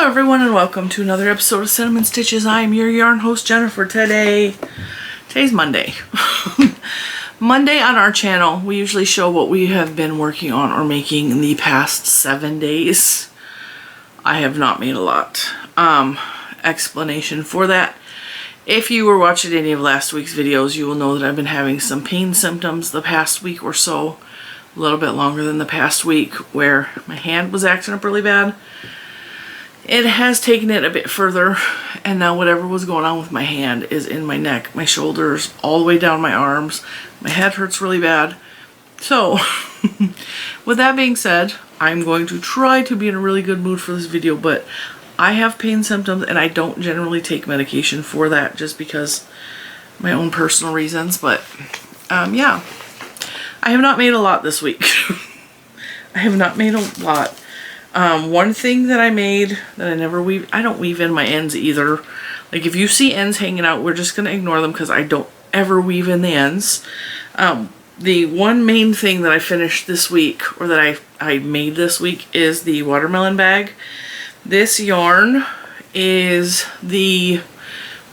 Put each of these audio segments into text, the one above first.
Hello everyone and welcome to another episode of Cinnamon Stitches. I am your yarn host Jennifer. Today's Monday. Monday on our channel we usually show what we have been working on or making in the past 7 days. I have not made a lot. Explanation for that. If you were watching any of last week's videos, you will know that I've been having some pain symptoms the past week or so. A little bit longer than the past week, where my hand was acting up really bad. It has taken it a bit further, and now whatever was going on with my hand is in my neck, my shoulders, all the way down my arms. My head hurts really bad. So, with that being said, I'm going to try to be in a really good mood for this video, but I have pain symptoms and I don't generally take medication for that just because my own personal reasons, but yeah. I have not made a lot this week. I have not made a lot. One thing that I made that I never weave, I don't weave in my ends either. Like if you see ends hanging out, we're just going to ignore them because I don't ever weave in the ends. The one main thing that I finished this week, or that I made this week, is the watermelon bag. This yarn is the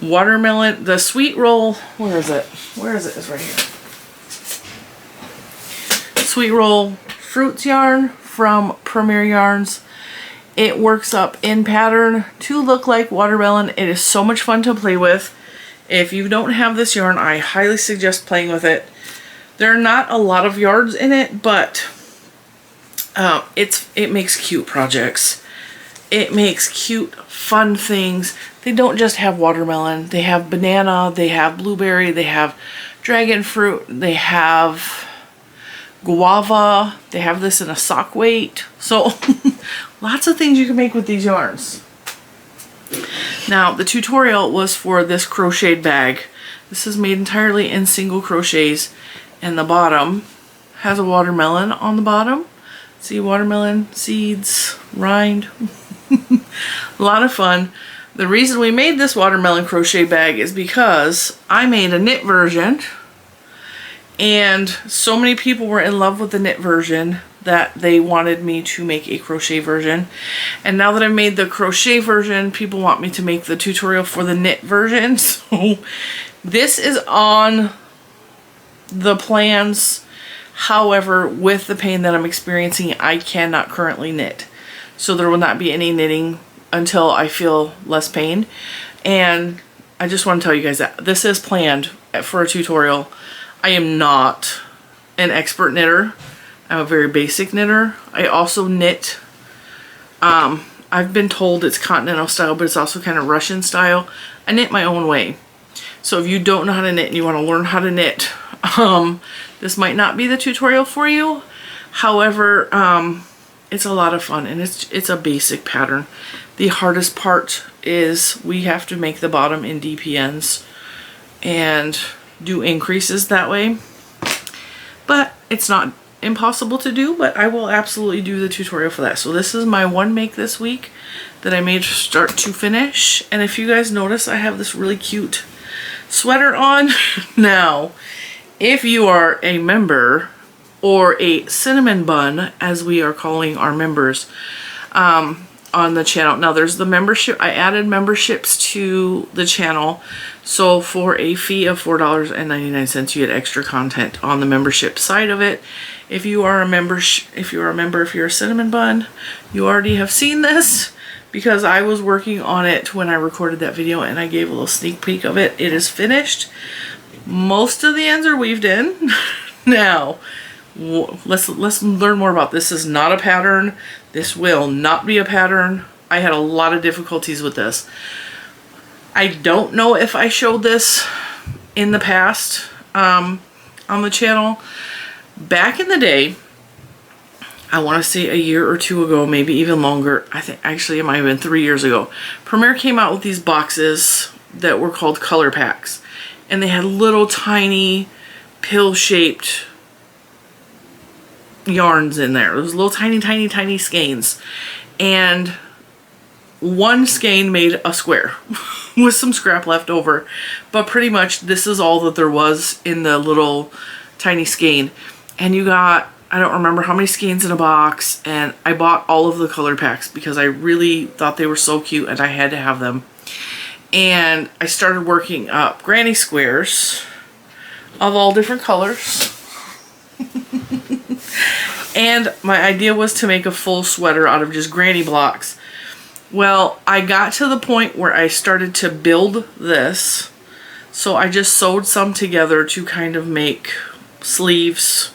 watermelon, the sweet roll, where is it? Where is it? It's right here. Sweet roll fruits yarn from Premier Yarns. It works up in pattern to look like watermelon. It is so much fun to play with. If you don't have this yarn, I highly suggest playing with it. There are not a lot of yards in it, but it makes cute projects. It makes cute, fun things. They don't just have watermelon. They have banana, they have blueberry, they have dragon fruit, they have guava, they have this in a sock weight. So lots of things you can make with these yarns. Now the tutorial was for this crocheted bag. This is made entirely in single crochets, and the bottom has a watermelon on the bottom. See, watermelon seeds, rind. A lot of fun. The reason we made this watermelon crochet bag is because I made a knit version, and so many people were in love with the knit version that they wanted me to make a crochet version. And now that I've made the crochet version, people want me to make the tutorial for the knit version. So this is on the plans. However, with the pain that I'm experiencing, I cannot currently knit. So there will not be any knitting until I feel less pain. And I just want to tell you guys that this is planned for a tutorial. I am not an expert knitter. I'm a very basic knitter. I also knit, I've been told it's continental style, but it's also kind of Russian style. I knit my own way. So if you don't know how to knit and you want to learn how to knit, this might not be the tutorial for you. However, it's a lot of fun, and it's a basic pattern. The hardest part is we have to make the bottom in DPNs and do increases that way. But it's not impossible to do, but I will absolutely do the tutorial for that. So this is my one make this week that I made start to finish. And if you guys notice, I have this really cute sweater on. Now, if you are a member, or a cinnamon bun, as we are calling our members on the channel. Now there's the membership. I added memberships to the channel. So for a fee of $4.99, you get extra content on the membership side of it. If you are a member, if you're a cinnamon bun, you already have seen this because I was working on it when I recorded that video, and I gave a little sneak peek of it. It is finished. Most of the ends are weaved in. Now, let's learn more about this. This is not a pattern. This will not be a pattern. I had a lot of difficulties with this. I don't know if I showed this in the past on the channel. Back in the day, I want to say a year or two ago, maybe even longer. I think actually it might have been 3 years ago. Premier came out with these boxes that were called color packs, and they had little tiny pill-shaped yarns in there. Those little tiny skeins, and one skein made a square with some scrap left over, but pretty much this is all that there was in the little tiny skein. And you got I don't remember how many skeins in a box, and I bought all of the color packs because I really thought they were so cute and I had to have them. And I started working up granny squares of all different colors. And my idea was to make a full sweater out of just granny blocks. Well, I got to the point where I started to build this. So I just sewed some together to kind of make sleeves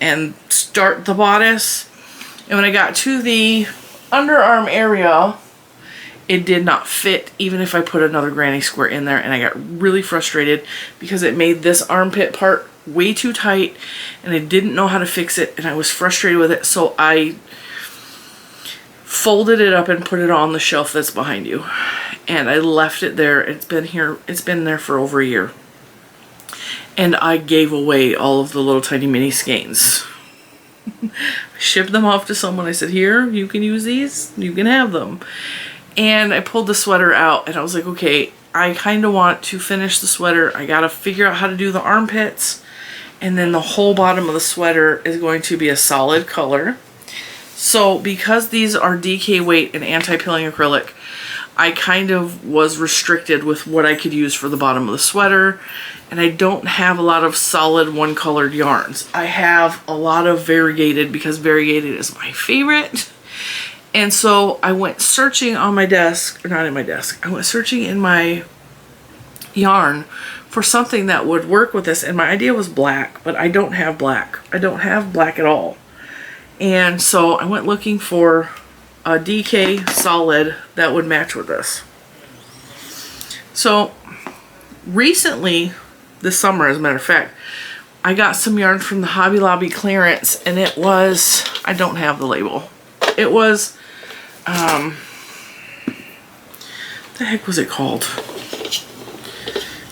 and start the bodice. And when I got to the underarm area, it did not fit even if I put another granny square in there, and I got really frustrated because it made this armpit part way too tight and I didn't know how to fix it, and I was frustrated with it. So I folded it up and put it on the shelf that's behind you, and I left it there. It's been there for over a year, and I gave away all of the little tiny mini skeins. I shipped them off to someone. I said, here, you can use these, you can have them. And I pulled the sweater out and I was like, okay, I kind of want to finish the sweater. I got to figure out how to do the armpits, and then the whole bottom of the sweater is going to be a solid color. So because these are DK weight and anti-pilling acrylic, I kind of was restricted with what I could use for the bottom of the sweater, and I don't have a lot of solid one colored yarns. I have a lot of variegated because variegated is my favorite. And so I went searching on my desk, or not in my desk, I went searching in my yarn for something that would work with this, and my idea was black, but I don't have black. I don't have black at all. And so I went looking for a DK solid that would match with this. So recently, this summer as a matter of fact, I got some yarn from the Hobby Lobby clearance, and it was, I don't have the label. It was, the heck was it called?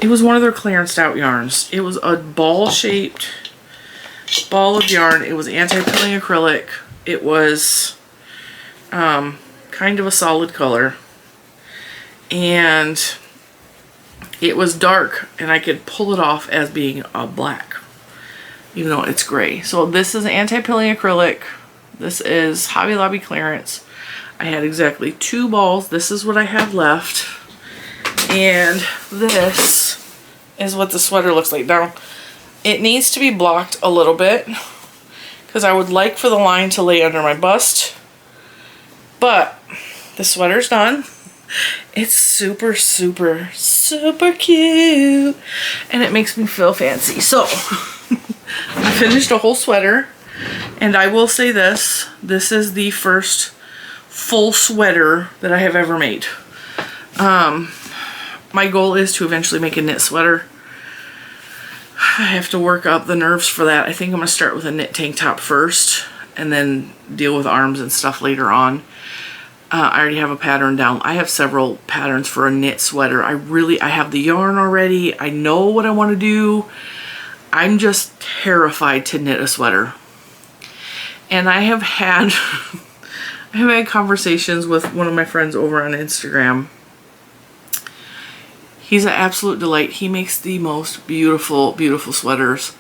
It was one of their clearanced out yarns. It was a ball-shaped ball of yarn. It was anti-pilling acrylic. It was kind of a solid color, and it was dark, and I could pull it off as being a black, even though it's gray. So this is anti-pilling acrylic. This is Hobby Lobby clearance. I had exactly 2 balls. This is what I have left. And this is what the sweater looks like. Now, it needs to be blocked a little bit because I would like for the line to lay under my bust. But the sweater's done. It's super, super, super cute. And it makes me feel fancy. So, I finished a whole sweater. And I will say this is the first full sweater that I have ever made. My goal is to eventually make a knit sweater. I have to work up the nerves for that. I think I'm going to start with a knit tank top first and then deal with arms and stuff later on. I already have a pattern down. I have several patterns for a knit sweater. I have the yarn already. I know what I want to do. I'm just terrified to knit a sweater. And I have had conversations with one of my friends over on Instagram. He's an absolute delight. He makes the most beautiful, beautiful sweaters.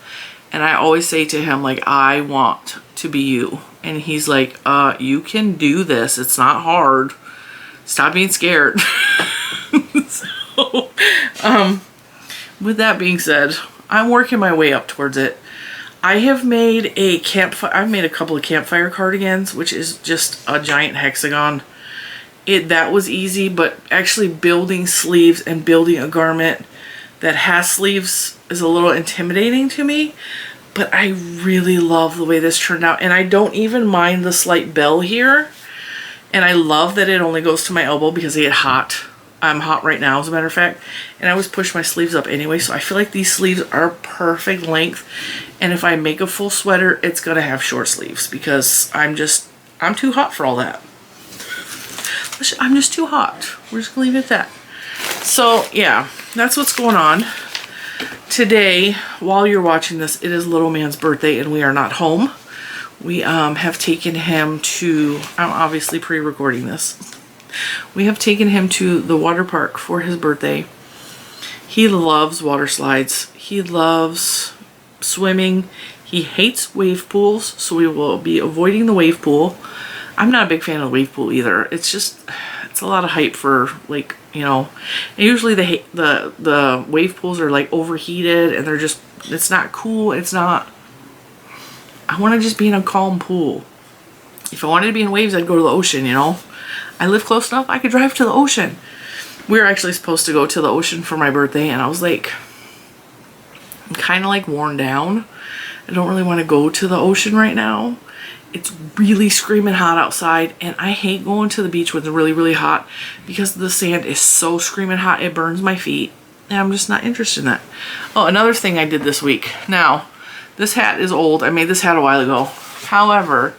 And I always say to him, like, I want to be you. And he's like, you can do this. It's not hard. Stop being scared. So, with that being said, I'm working my way up towards it. I have made a couple of campfire cardigans, which is just a giant hexagon. That was easy, but actually building sleeves and building a garment that has sleeves is a little intimidating to me. But I really love the way this turned out, and I don't even mind the slight bell here. And I love that it only goes to my elbow because I get hot. I'm hot right now, as a matter of fact, and I always push my sleeves up anyway, so I feel like these sleeves are perfect length. And if I make a full sweater, it's gonna have short sleeves because I'm too hot for all that. I'm just too hot. We're just gonna leave it at that. So yeah, that's what's going on. Today, while you're watching this, it is little man's birthday and we are not home. We have taken him to, I'm obviously pre-recording this. We have taken him to the water park for his birthday. He loves water slides. He loves swimming. He hates wave pools, so we will be avoiding the wave pool. I'm not a big fan of the wave pool either. It's just, it's a lot of hype for, like, you know, and usually the wave pools are like overheated and they're just, it's not cool. It's not, I want to just be in a calm pool. If I wanted to be in waves, I'd go to the ocean, you know. I live close enough, I could drive to the ocean. We were actually supposed to go to the ocean for my birthday, and I was like, I'm kind of like worn down. I don't really want to go to the ocean right now. It's really screaming hot outside, and I hate going to the beach when it's really, really hot because the sand is so screaming hot, it burns my feet, and I'm just not interested in that. Oh, another thing I did this week. Now, this hat is old. I made this hat a while ago. However,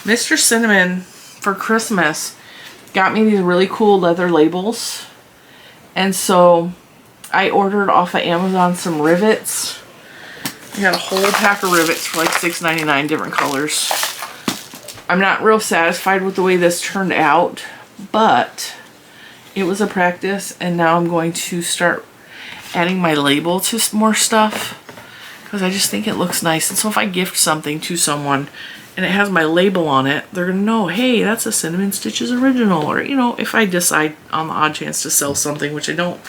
Mr. Cinnamon for Christmas got me these really cool leather labels. And so I ordered off of Amazon some rivets. I got a whole pack of rivets for like $6.99, different colors. I'm not real satisfied with the way this turned out, but it was a practice, and now I'm going to start adding my label to more stuff because I just think it looks nice. And so if I gift something to someone and it has my label on it, they're gonna know, hey, that's a Cinnamon Stitches original. Or, you know, if I decide on the odd chance to sell something, which I don't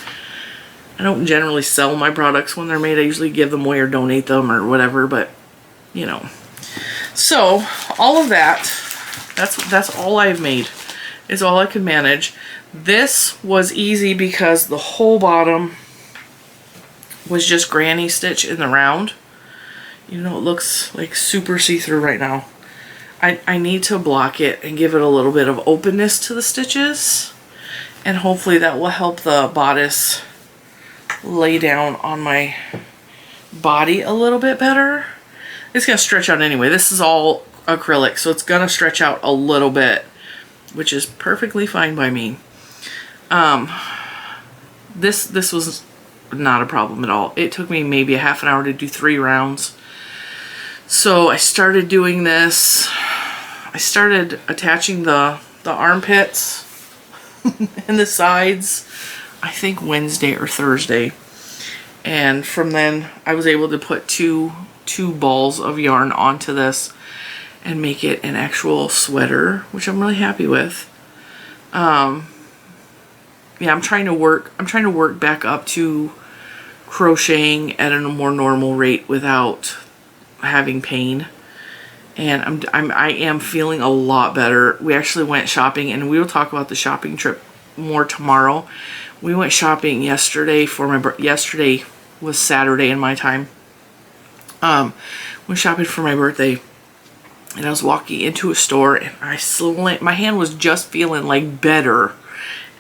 generally sell my products when they're made. I usually give them away or donate them or whatever, but, you know. So, all of that's all I've made, is all I could manage. This was easy because the whole bottom was just granny stitch in the round. You know, it looks like super see-through right now. I need to block it and give it a little bit of openness to the stitches, and hopefully that will help the bodice lay down on my body a little bit better. It's going to stretch out anyway. This is all acrylic, so it's going to stretch out a little bit, which is perfectly fine by me. This was not a problem at all. It took me maybe a half an hour to do 3 rounds. So I started doing this. I started attaching the armpits and the sides, I think Wednesday or Thursday. And from then I was able to put two balls of yarn onto this and make it an actual sweater, which I'm really happy with. Yeah, I'm trying to work back up to crocheting at a more normal rate without having pain, and I am feeling a lot better. We actually went shopping, and we will talk about the shopping trip more tomorrow. We went shopping yesterday for my yesterday was Saturday in my time. Went shopping for my birthday, and I was walking into a store, and my hand was just feeling like better.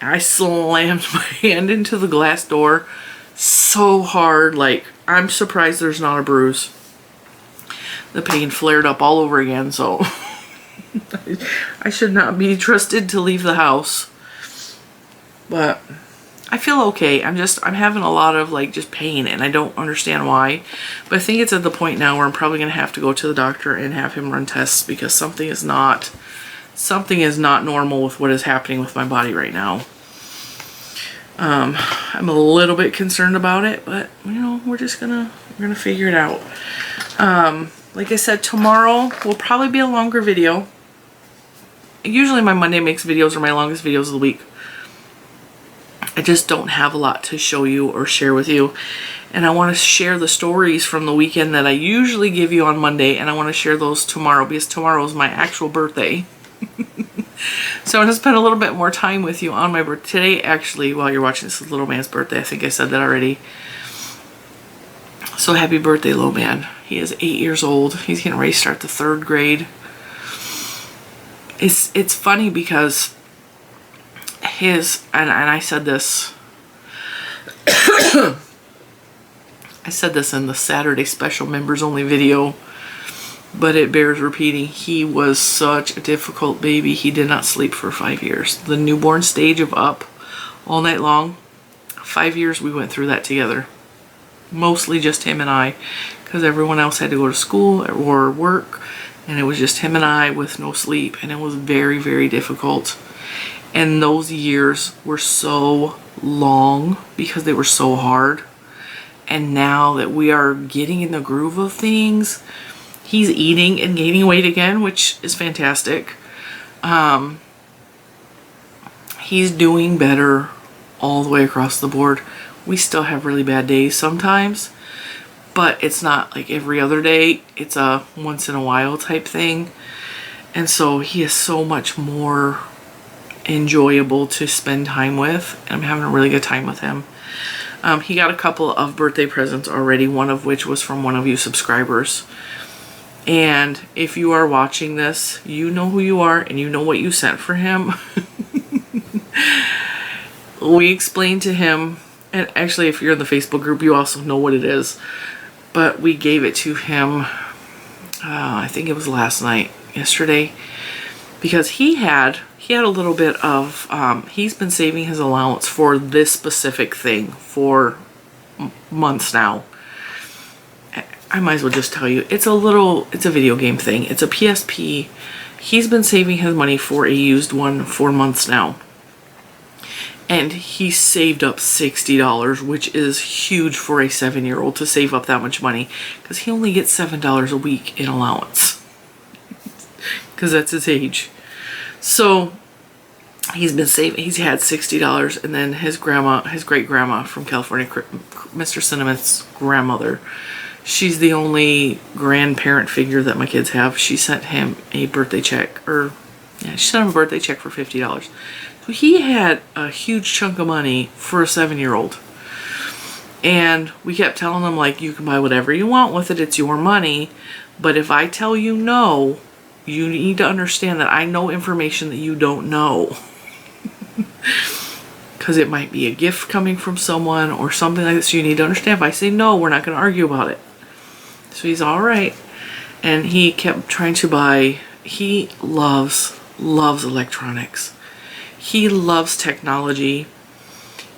And I slammed my hand into the glass door so hard, like, I'm surprised there's not a bruise. The pain flared up all over again, so I should not be trusted to leave the house. But I feel okay. I'm having a lot of like just pain, and I don't understand why. But I think it's at the point now where I'm probably going to have to go to the doctor and have him run tests, because something is not normal with what is happening with my body right now. I'm a little bit concerned about it, but you know, we're gonna figure it out. Like I said, tomorrow will probably be a longer video. Usually my Monday Makes videos are my longest videos of the week. I just don't have a lot to show you or share with you. And I want to share the stories from the weekend that I usually give you on Monday, and I want to share those tomorrow because tomorrow is my actual birthday. So I'm going to spend a little bit more time with you on my birthday. Today, actually, while you're watching, this is Little Man's birthday. I think I said that already. So happy birthday, Little Man. He is 8 years old. He's getting ready to start the 3rd grade. It's funny because and I said this I said this in the Saturday special members only video, but it bears repeating. He was such a difficult baby. He did not sleep for 5 years. The newborn stage of up all night long, 5 years we went through that together. Mostly just him and I, because everyone else had to go to school or work, and it was just him and I with no sleep, and it was very, very difficult. And those years were so long because they were so hard. And now that we are getting in the groove of things, He's eating and gaining weight again, which is fantastic. He's doing better all the way across the board. We still have really bad days sometimes, but it's not like every other day. It's a once in a while type thing. And so he is so much more enjoyable to spend time with. I'm having a really good time with him. He got a couple of birthday presents already, one of which was from one of you subscribers. And if you are watching this, you know who you are and you know what you sent for him. We explained to him, and actually if you're in the Facebook group, you also know what it is. But we gave it to him, I think it was yesterday, because he had a little bit of, he's been saving his allowance for this specific thing for months now. I might as well just tell you, it's a video game thing. It's a PSP. He's been saving his money for a used one for months now. And he saved up $60, which is huge for a 7-year-old to save up that much money, because he only gets $7 a week in allowance, because that's his age. So he's been saving, he's had $60, and then his great grandma from California, Mr. Cinnamon's grandmother, she's the only grandparent figure that my kids have. She sent him a birthday check, she sent him a birthday check for $50. So he had a huge chunk of money for a 7-year-old. And we kept telling him, like, you can buy whatever you want with it. It's your money. But if I tell you no, you need to understand that I know information that you don't know. Because it might be a gift coming from someone or something like this. So you need to understand, if I say no, we're not going to argue about it. So he's all right. And he kept trying to buy, he loves electronics. He loves technology.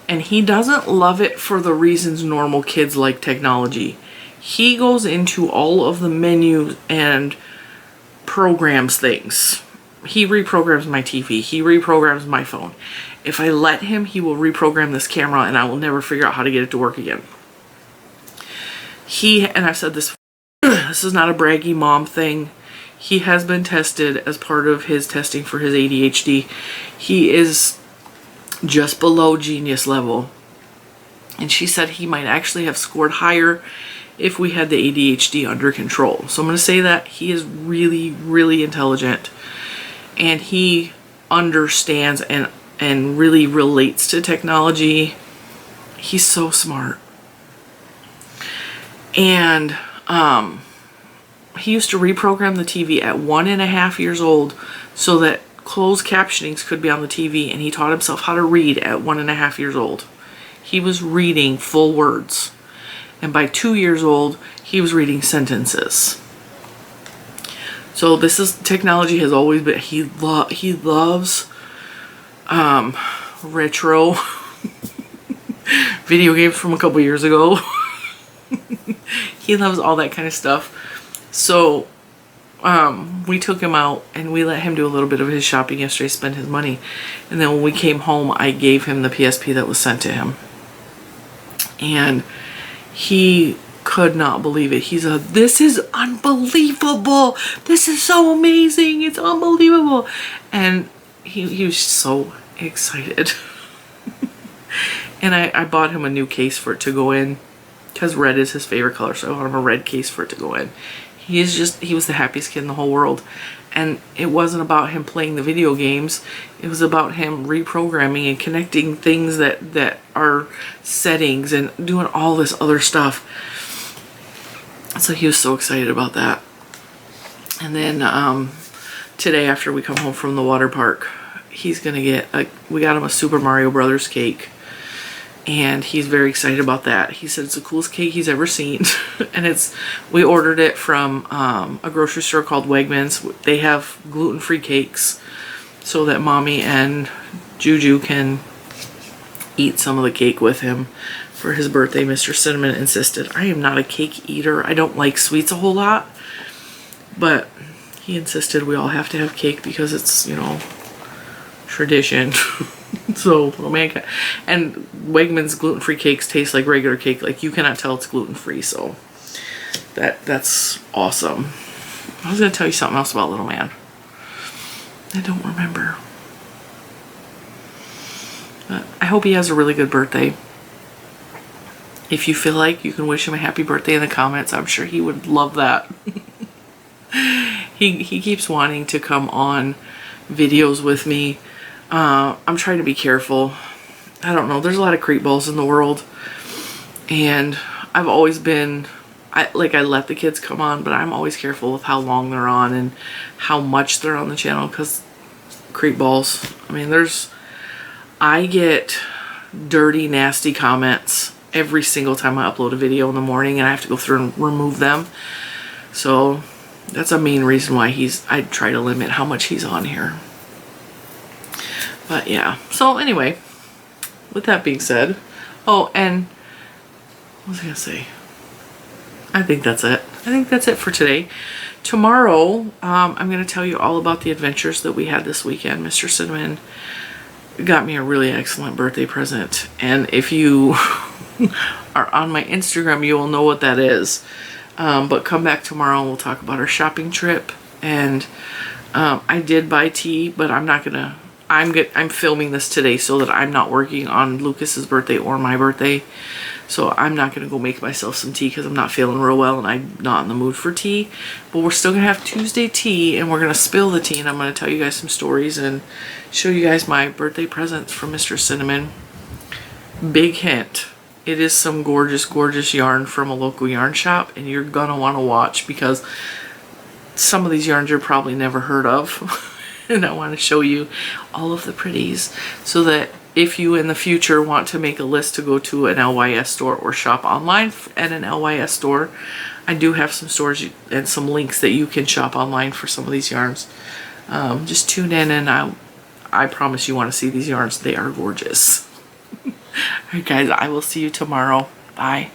And he doesn't love it for the reasons normal kids like technology. He goes into all of the menus and programs things. He reprograms my TV. He reprograms my phone. If I let him, he will reprogram this camera and I will never figure out how to get it to work again. And I've said this, this is not a braggy mom thing. He has been tested as part of his testing for his ADHD. He is just below genius level. And she said he might actually have scored higher if we had the ADHD under control. So I'm going to say that he is really, really intelligent. And he understands and really relates to technology. He's so smart. And he used to reprogram the TV at 1.5 years old so that closed captionings could be on the TV, and he taught himself how to read at 1.5 years old. He was reading full words. And by 2 years old, he was reading sentences. So this is, technology has always been, he loves retro video games from a couple years ago. He loves all that kind of stuff. So we took him out and we let him do a little bit of his shopping yesterday, spend his money. And then when we came home, I gave him the PSP that was sent to him. And he could not believe it. This is unbelievable. This is so amazing. It's unbelievable. And he was so excited. And I bought him a new case for it to go in, because red is his favorite color. So I bought him a red case for it to go in. He was the happiest kid in the whole world. And it wasn't about him playing the video games. It was about him reprogramming and connecting things that are settings and doing all this other stuff. So he was so excited about that. And then today, after we come home from the water park, he's gonna get we got him a Super Mario Brothers cake. And he's very excited about that. He said it's the coolest cake he's ever seen. And we ordered it from a grocery store called Wegmans. They have gluten-free cakes so that Mommy and Juju can eat some of the cake with him for his birthday. Mr. Cinnamon insisted. I am not a cake eater. I don't like sweets a whole lot. But he insisted we all have to have cake because it's, tradition. So, and Wegmans gluten-free cakes taste like regular cake. Like, you cannot tell it's gluten-free, so that's awesome. I was going to tell you something else about little man. I don't remember. But I hope he has a really good birthday. If you feel like you can wish him a happy birthday in the comments, I'm sure he would love that. He keeps wanting to come on videos with me. I'm trying to be careful. I don't know. There's a lot of creep balls in the world. And I've always been, I let the kids come on, but I'm always careful with how long they're on and how much they're on the channel, because creep balls. I mean, I get dirty, nasty comments every single time I upload a video in the morning, and I have to go through and remove them. So that's a main reason why I try to limit how much he's on here. But yeah, so anyway, with that being said, oh, and what was I gonna say? I think that's it. I think that's it for today. Tomorrow, I'm gonna tell you all about the adventures that we had this weekend. Mr. Cinnamon got me a really excellent birthday present, and if you are on my Instagram, you will know what that is. But come back tomorrow and we'll talk about our shopping trip. And I did buy tea, but I'm not gonna. I'm filming this today so that I'm not working on Lucas's birthday or my birthday. So I'm not gonna go make myself some tea because I'm not feeling real well and I'm not in the mood for tea. But we're still gonna have Tuesday tea, and we're gonna spill the tea, and I'm gonna tell you guys some stories and show you guys my birthday presents from Mr. Cinnamon. Big hint. It is some gorgeous, gorgeous yarn from a local yarn shop, and you're gonna want to watch because some of these yarns you're probably never heard of. And I want to show you all of the pretties so that if you in the future want to make a list to go to an LYS store or shop online at an LYS store, I do have some stores and some links that you can shop online for some of these yarns. Just tune in, and I promise you want to see these yarns. They are gorgeous. Alright guys, I will see you tomorrow. Bye.